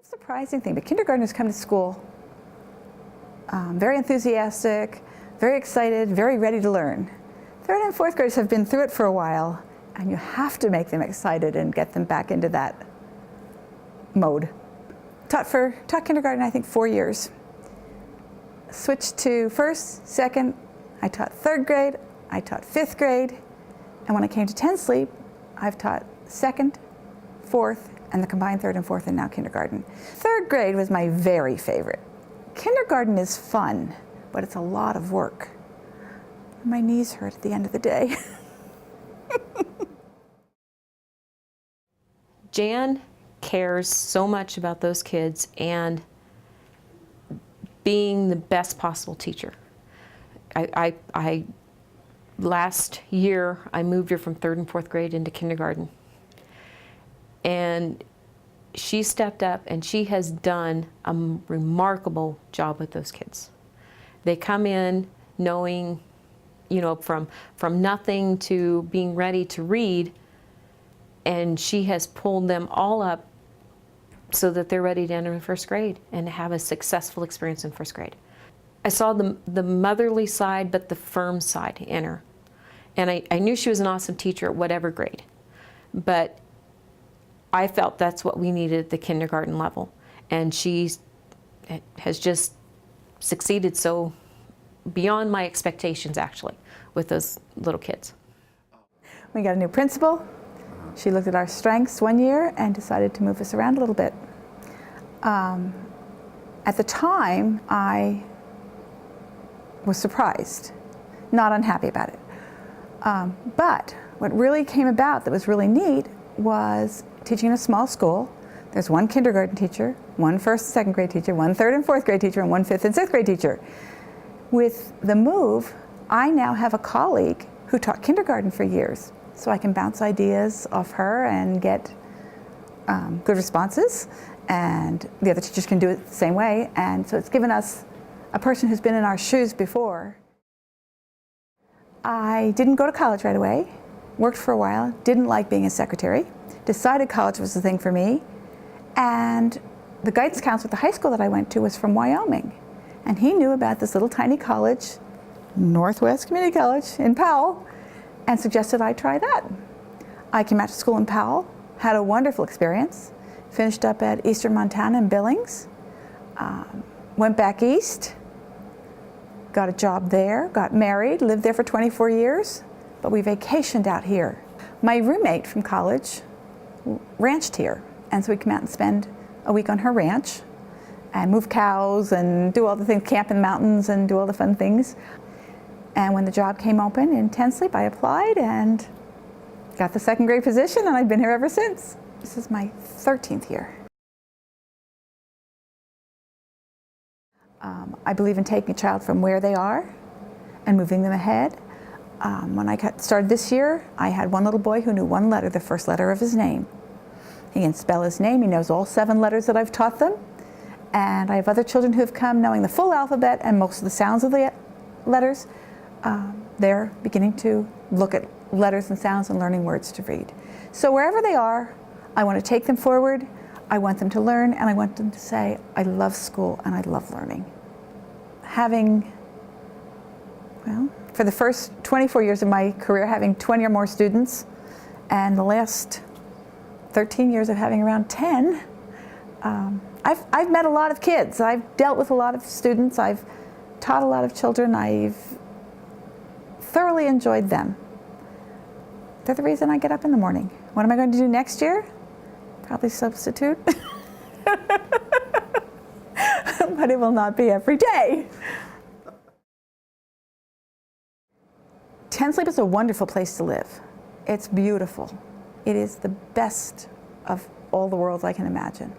Surprising thing, but kindergartners come to school very enthusiastic, very excited, very ready to learn. Third and fourth graders have been through it for a while, and you have to make them excited and get them back into that mode. Taught kindergarten, I think, 4 years. Switched to first, second, I taught third grade, I taught fifth grade, and when I came to 10 Sleep, I've taught second, fourth, and the combined third and fourth, and now kindergarten. Third grade was my very favorite. Kindergarten is fun, but it's a lot of work. My knees hurt at the end of the day. Jan cares so much about those kids and being the best possible teacher. Last year, I moved her from third and fourth grade into kindergarten. And she stepped up and she has done a remarkable job with those kids. They come in knowing, you know, from nothing to being ready to read, and she has pulled them all up so that they're ready to enter first grade and have a successful experience in first grade. I saw the motherly side, but the firm side in her. And I knew she was an awesome teacher at whatever grade. But I felt that's what we needed at the kindergarten level. And she has just succeeded so beyond my expectations, actually, with those little kids. We got a new principal. She looked at our strengths one year and decided to move us around a little bit. At the time, I was surprised, not unhappy about it. But what really came about that was really neat was teaching in a small school. There's one kindergarten teacher, one first and second grade teacher, one third and fourth grade teacher, and one fifth and sixth grade teacher. With the move, I now have a colleague who taught kindergarten for years, so I can bounce ideas off her and get good responses, and the other teachers can do it the same way. And so it's given us a person who's been in our shoes before. I didn't go to college right away, worked for a while, didn't like being a secretary, decided college was the thing for me, and the guidance counselor at the high school that I went to was from Wyoming, and he knew about this little tiny college, Northwest Community College in Powell, and suggested I try that. I came out to school in Powell, had a wonderful experience, finished up at Eastern Montana in Billings, went back east, got a job there, got married, lived there for 24 years, but we vacationed out here. My roommate from college ranched here, and so we'd come out and spend a week on her ranch and move cows and do all the things, camp in the mountains and do all the fun things. And when the job came open in 10 Sleep, I applied and got the second grade position, and I've been here ever since. This is my 13th year. I believe in taking a child from where they are and moving them ahead. When I started this year, I had one little boy who knew one letter, the first letter of his name. He can spell his name, he knows all 7 letters that I've taught them. And I have other children who have come knowing the full alphabet and most of the sounds of the letters. They're beginning to look at letters and sounds and learning words to read. So wherever they are, I want to take them forward, I want them to learn, and I want them to say, I love school and I love learning. Having, well, for the first 24 years of my career, having 20 or more students, and the last 13 years of having around 10, I've met a lot of kids. I've dealt with a lot of students. I've taught a lot of children. I've thoroughly enjoyed them. They're the reason I get up in the morning. What am I going to do next year? Probably substitute. But it will not be every day. 10 Sleep is a wonderful place to live. It's beautiful. It is the best of all the worlds I can imagine.